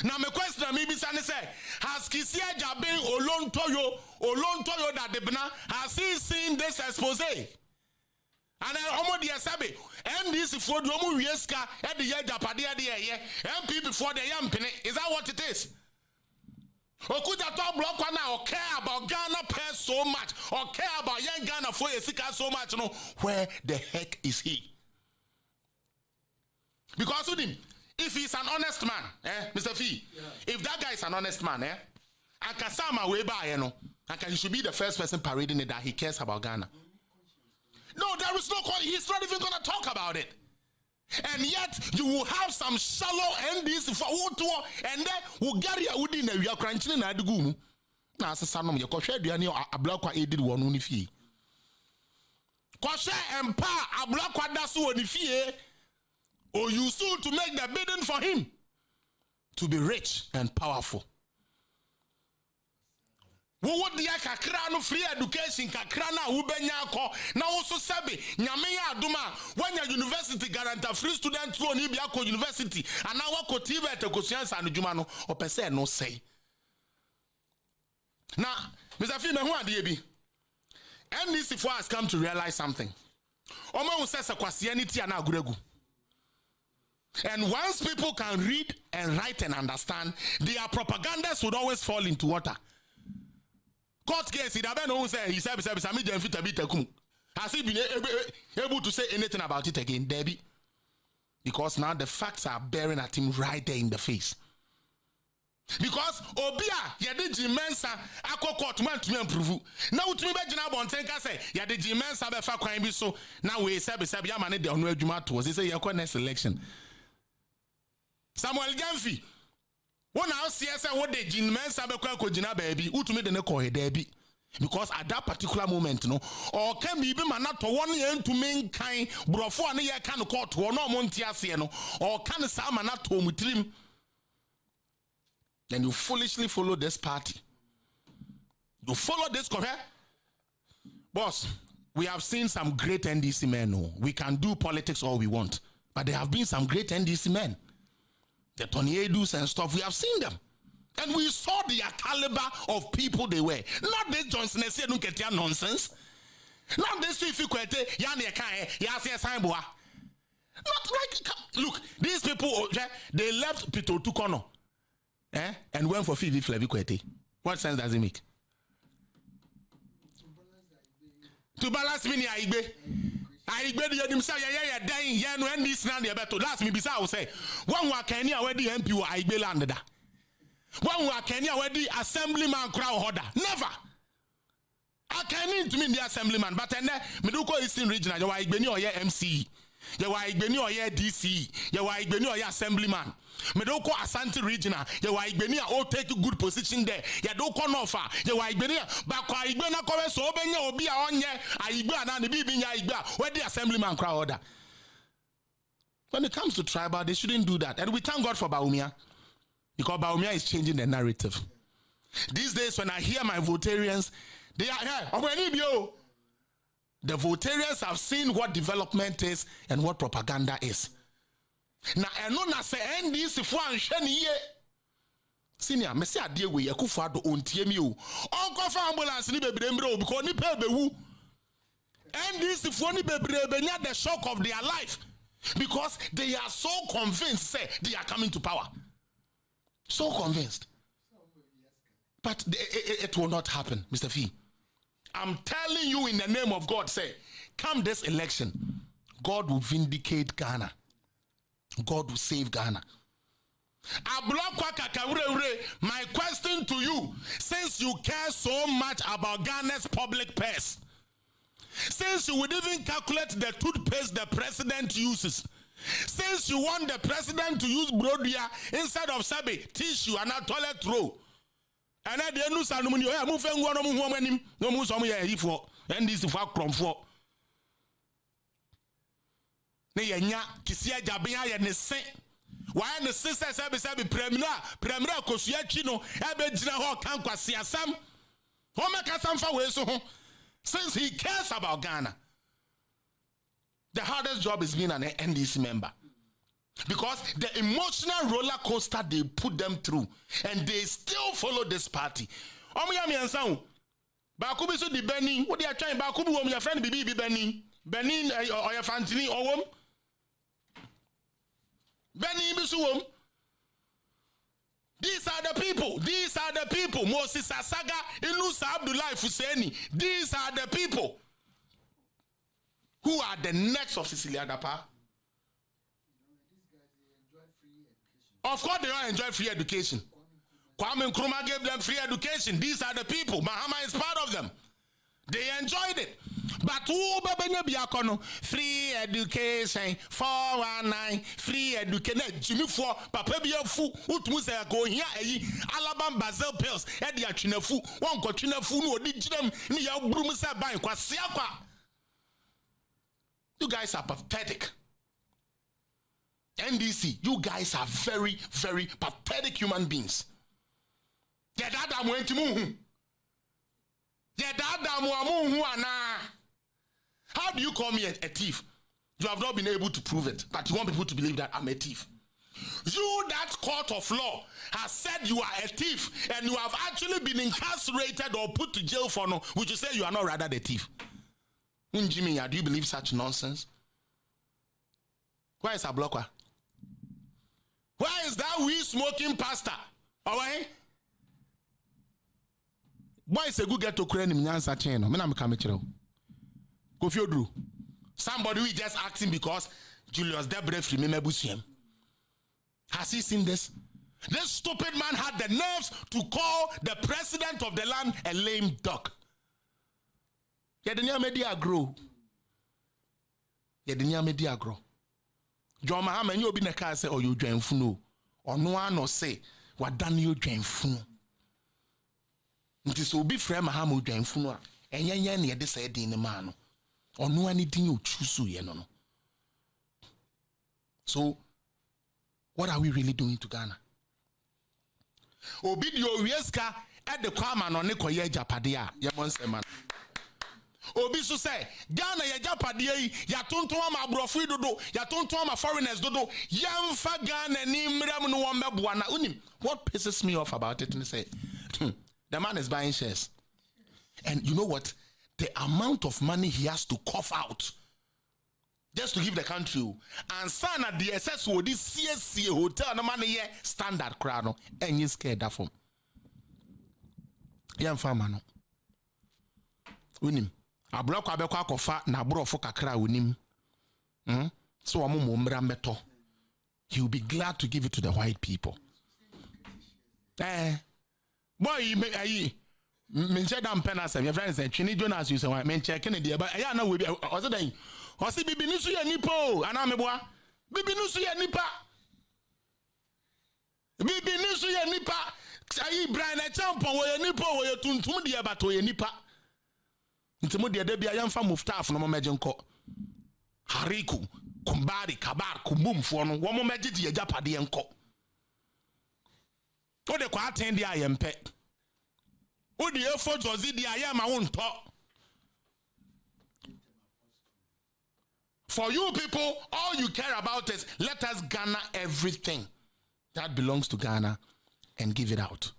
Now my question maybe say has Kisia Jabin Olontoyo that debna has he seen this expose? And then omo dia sabe NDC for the omo wieska e de Japade de ye MP before the yampene. Is that what it is? Okuja to block na or care about Ghana pay so much or care about young Ghana for Yesika so much, no, where the heck is he? Because with him, if he's an honest man, Mr. Fee, if that guy is an honest man, and Kasama way by, he should be the first person parading it that he cares about Ghana. No, there is no call. He's not even going to talk about it. And yet, you will have some shallow NDs for Wotua, and then will get you within a year crunching in Adugumu. Now, as a son of your Kosher, you know, a block aided one on the fee. Kosher and Pa, a block what that's one fee. Or you soon to make the bidding for him. to be rich and powerful. Wo wo dia kakra no free education kakra na wo benya akọ na wo so sebe nyame ya adoma wanya university guarantee free student loan ni bia akọ university ana wo TVET ekosuansa no dwuma no opese no sei na Mr. Fee me ho ade bi NDC for has come to realize something omo wo sese kwase ani ti ana aguragu. And once people can read and write and understand, their propagandas would always fall into water. Court case, he said, has he been able to say anything about it again, Debbie? Because now the facts are bearing at him right there in the face. Because Obia, Yadi Mensa, Ako Court man to improve. Now to me, Bajina Bontenka say, Yadi Mensa, Befa Crime, so now we say, Yamane, the Honor Jumat was, they say, your next election. Samuel Gamfi. One now CS what the Jin Mensa Beko Jina baby, who to me the Neko Debbie. Because at that particular moment, no, or can be manat to 1 year to mankind, brofo and year can court or no Montiasiano, or can Samanat to Mutrim. Then you foolishly follow this party. You follow this correct? Boss, we have seen some great NDC men. No, we can do politics all we want, but there have been some great NDC men. The Tony Edus and stuff, we have seen them. And we saw the caliber of people they were. Not this Johnson and say, don't get your nonsense. Not this if you quit it, not like, look, these people, they left Pito Tukono and went for Fivi Flevi Kwete. What sense does it make? To balance me, I bet you himself, dying, yeah, no, and this now, the last me beside say, one wa Kenya already MP or I be landed. One wa Kenya already assemblyman crowd order. Never. I can't to mean the assemblyman, but then Meduko is in regional, you are Igbeni or your MC, you are Igbeni or your DC, you are Igbeni or your assemblyman. Medoko Asante regional, you are Igbeni or take a good position there. You don't come offer, you are Igbeni, but I Igbena come so Benya or be on ye, I Igba and the Bibi Igba, where the assemblyman crowd order. When it comes to tribal, they shouldn't do that. And we thank God for Baumia, because Baumia is changing the narrative. These days, when I hear my Votarians, they are here. The Votarians have seen what development is and what propaganda is. Now, I know that say NDC for Shani ye. Senior, me say adie we Okronfuor do ontie mi o. Onko fa ambulance ni bebrembre o because ni pay bewu. NDC for ni bebrebe nya the shock of their life because they are so convinced say they are coming to power. So convinced. But it will not happen, Mr. Fee. I'm telling you in the name of God, say, come this election, God will vindicate Ghana. God will save Ghana. My question to you, since you care so much about Ghana's public purse, since you would even calculate the toothpaste the president uses, since you want the president to use brodia instead of sabi tissue and a toilet roll, and at the end of the day, I'm moving one of them. No more some here for and this for Okronfuor. Neyanya kisia jabia ya ne se. Why the sister sabi premier kosua chino ebe gina ho kan kwase asam. Ho meka samfa we so ho. Since he cares about Ghana, the hardest job is being an NDC member. Because the emotional roller coaster they put them through, and they still follow this party. Omiyami ansan, Bakubi so di Benin. What they are trying? Bakubi wom your friend Bibi Benin, Benin or your Fantini or wom Benin bisu wom. These are the people. These are the people. Moses Asaga, Inusa Abdullah Fuseni. These are the people who are the next of Cecilia Dapa. Of course, they all enjoy free education. Kwame Nkrumah gave them free education. These are the people. Mahama is part of them. They enjoyed it. But who free education, 419, free education, Jimmy for Papa Biafu, Utmusa go here, Alabama Basil Pills, Eddie Chinafu, one Cochinafu, no digit near Brumusa Bank, Kwasiapa. You guys are pathetic. NDC, you guys are very, very pathetic human beings. How do you call me a thief? You have not been able to prove it, but you want people to believe that I'm a thief. You, that court of law, has said you are a thief and you have actually been incarcerated or put to jail for no, which you say you are not rather the thief. Jimmy, do you believe such nonsense? Where is Ablokwa? Where is that weed smoking pastor? Alright? Why is a good get to create him nyansa chain? I'm coming to you. Somebody who is just acting because Julius Debre remember Busiem. Has he seen this? This stupid man had the nerves to call the president of the land a lame duck. Yedenia media grow. Yedenia media grow. John Mahama, you be na car say, oh, you join funo. Or no one no say, what done you join funo. It is so be friend Mahama join funo. And yan ye decided in the man. Or no anything you choose, you know. So, what are we really doing to Ghana? Obidio Wieska at the Kwaman on Nikoye Japadia, Yamonseman. Obisu say, Ghana ya Japadia, Yatuntuama Brofido, Yatuntuama foreigners dodo, Yamfa Ghana Nimram no one Buana Unim. What pisses me off about it? And say, the man is buying shares. And you know what? The amount of money he has to cough out just to give the country and sign at the SS with this CSC hotel no money here standard crowd and you scared that from young farmer no unim abroko abekwa kofa na brofo kakra unim so amumo mra meto he will be glad to give it to the white people boy menche dam penasa your friends say Chini Jonas you say menche Kennedy but ya na we be also then o si bibi nisu ya nipo ana meboa bibi nisu ya nipa bibi nisu ya nipa ayi Brian Champo wo ya nipo wo ya tuntum de ba to ya nipa ntimo de da bia yamfa muftaf no meje nko hariku kumbari kabar kumbumfo no wo mo meje de agapade nko o de kwa atendi ayempe o de efo zozi de ayama wonto. For you people, all you care about is let us Ghana everything that belongs to Ghana and give it out.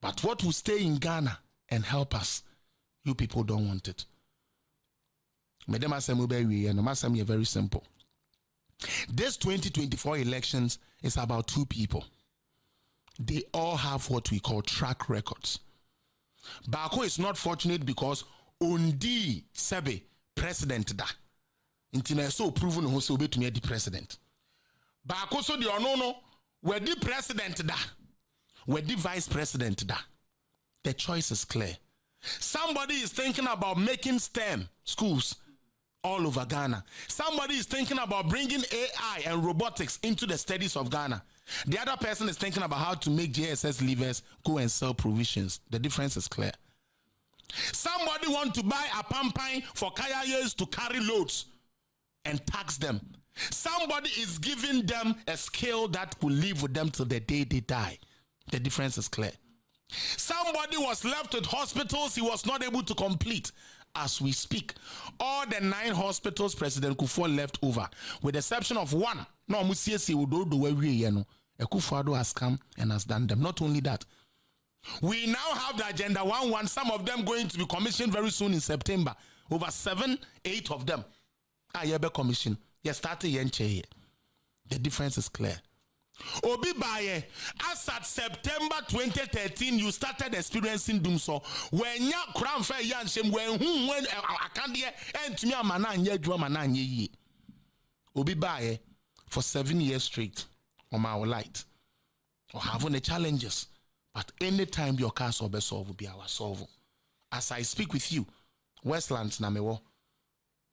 But what will stay in Ghana and help us, you people don't want it. Madam Asamubewi and Masami are very simple. This 2024 elections is about two people. They all have what we call track records. Bako is not fortunate because Undi Sebe president da. Intina so proven who so be to me the president. Bako so the onono where the president da, where the vice president da. The choice is clear. Somebody is thinking about making STEM schools all over Ghana. Somebody is thinking about bringing AI and robotics into the studies of Ghana. The other person is thinking about how to make JSS leavers go and sell provisions. The difference is clear. Somebody want to buy a pampine for kayayers to carry loads and tax them. Somebody is giving them a skill that will live with them till the day they die. The difference is clear. Somebody was left with hospitals he was not able to complete. As we speak, all the 9 hospitals President Okronfuor left over, with the exception of one. No, Okronfuor has come and has done them. Not only that, we now have the Agenda 1.1, some of them going to be commissioned very soon in September. Over 7, 8 of them are commissioned. You started here. The difference is clear. Obi Baye, as at September 2013, you started experiencing doom so when ya crown fair yan shem when I can't hear and to me a man and ye drum and ye. Obi Baye for 7 years straight on our light or having the challenges, but anytime your case will be solved will be our solve. As I speak with you, Westlands na mewo.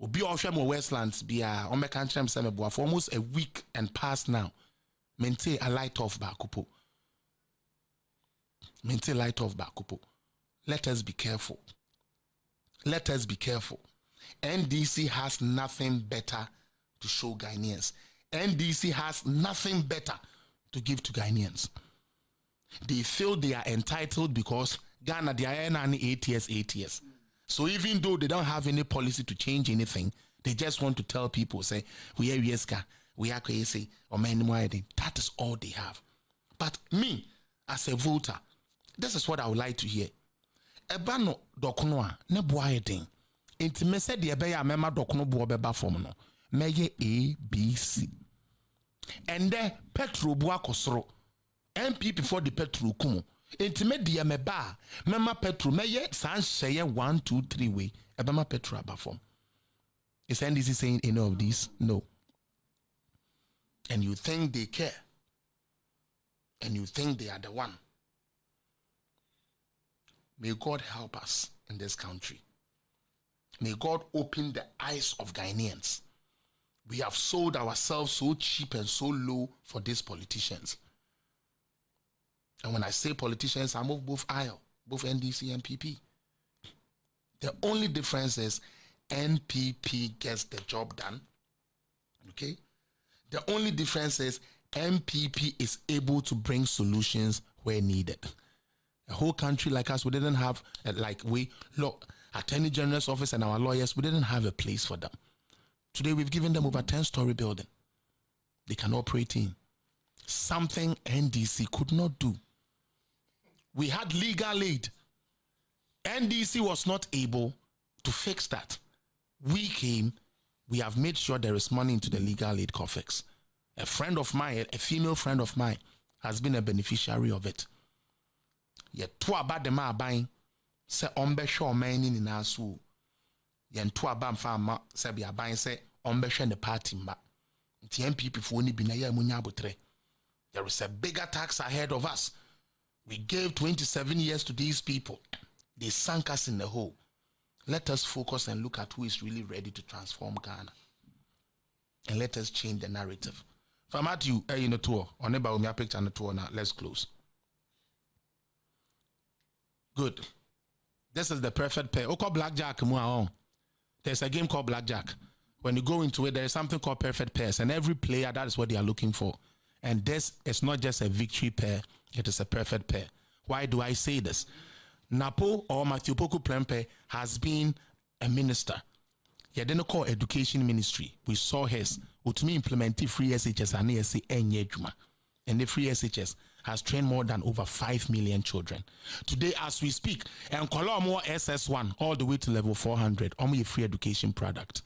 Obi Oshamo Westlands be a country for almost a week and past now. Maintain a light off bakupo. Maintain light off bakupo. Let us be careful. Let us be careful. NDC has nothing better to show Ghanaians. NDC has nothing better to give to Ghanaians. They feel they are entitled because Ghana, they are only 8 years. So even though they don't have any policy to change anything, they just want to tell people, say, we are Yeska, we are crazy, or many more. That is all they have. But me, as a voter, this is what I would like to hear. Ebano dokonoa ne boayedin. Inti me se de ebe ya mema dokono bo beba form no. Meye A B C. And then petrol bo akosoro. MPP for the petrol kumo. Inti me de me ba mema petrol meye san sheye 1 2 3 way. Ebema petrol aba form. Is NDC saying any of these? No. And you think they care? And you think they are the one? May God help us in this country. May God open the eyes of Ghanaians. We have sold ourselves so cheap and so low for these politicians. And when I say politicians, I move both aisle, both NDC and PP. The only difference is NPP gets the job done. Okay? The only difference is MPP is able to bring solutions where needed. A whole country like us, we didn't have, Attorney General's office and our lawyers, we didn't have a place for them. Today we've given them over 10-story building. They can operate in. Something NDC could not do. We had legal aid. NDC was not able to fix that. We came, we have made sure there is money into the legal aid coffers. A friend of mine, a female friend of mine, has been a beneficiary of it. Yet two about the ma buying, say show man in asu. Yen two abam farm say be a buying say the party ma. The MPP for only been a year munyabutre. There is a bigger tax ahead of us. We gave 27 years to these people. They sank us in the hole. Let us focus and look at who is really ready to transform Ghana. And let us change the narrative. If I'm at you, in the tour, on about my picture on the tour now, let's close. Good. This is the perfect pair. Oko blackjack. There's a game called blackjack. When you go into it, there is something called perfect pairs. And every player, that is what they are looking for. And this is not just a victory pair, it is a perfect pair. Why do I say this? Napo or Matthew Poku Prempe has been a minister. He didn't call education ministry. We saw his ultimately implementing free SHS and ESC Enyejuma. And the free SHS has trained more than over 5 million children. Today, as we speak, and Kolomo SS1 all the way to level 400, only a free education product.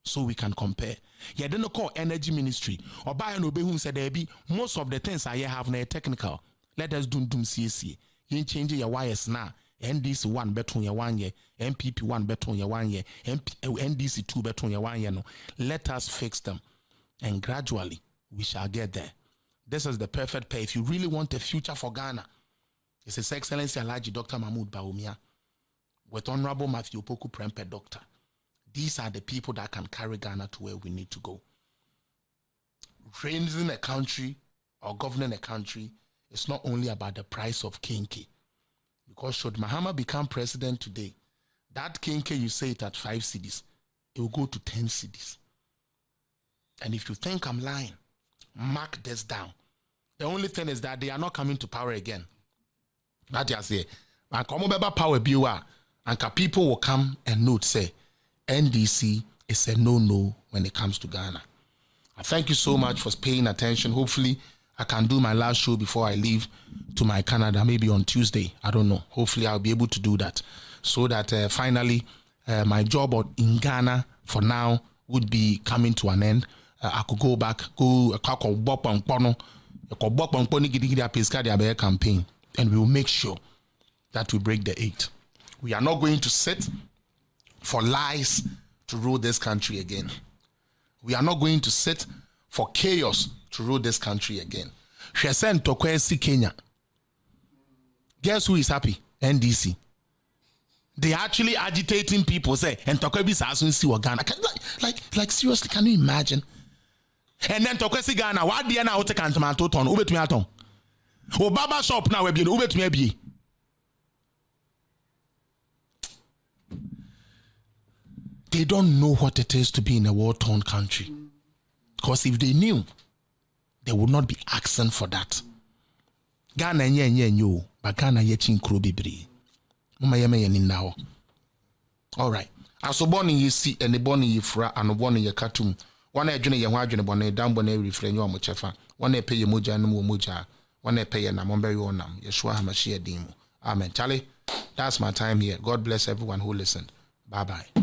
So we can compare. You didn't call energy ministry. Or by an obehun said there be most of the things I have now technical. Let us do CSC. You change your wires now. NDC 1 better on your 1 year, MPP 1 better on your 1 year, NDC 2 better on your 1 year. No. Let us fix them. And gradually we shall get there. This is the perfect pair. If you really want a future for Ghana, it's His Excellency Alhaji Dr. Mahmoud Bawumia with Honorable Matthew Poku Prempe Doctor. These are the people that can carry Ghana to where we need to go. Raising a country or governing a country is not only about the price of kinky. Because should Mahama become president today, that kinky you say it at 5 cedis, it will go to 10 cedis. And if you think I'm lying, mark this down. The only thing is that they are not coming to power again. That you say, and come over power biwa, and people will come and note say, NDC is a no-no when it comes to Ghana. I thank you so much for paying attention. Hopefully, I can do my last show before I leave to my Canada, maybe on Tuesday. I don't know. Hopefully, I'll be able to do that. So that finally, my job in Ghana for now would be coming to an end. I could go back, campaign, and we will make sure that we break the 8. We are not going to sit for lies to rule this country again. We are not going to sit for chaos to rule this country again. Kenya. Guess who is happy? NDC. They are actually agitating people, say, and Tokwebi Sasunsi or Ghana. Like seriously, can you imagine? And then Tokwesi Ghana, what do you now take Antomanto ton? Ubet me aton. O Baba shop now, ubet me be. They don't know what it is to be in a war-torn country. Because if they knew, they would not be asking for that. Ghana nye but Ghana ye chinkro bibri. Mama yeme ye now. All right. Aso born ye see and the born ye fra and born ye katum. One a journey ye wajin bonne down bonne refrain your mochefa. One a pay ye moja no moja. One a pay ye na momber your nam. Yeshua Hamashiach dimu. Amen. Charlie, that's my time here. God bless everyone who listened. Bye bye.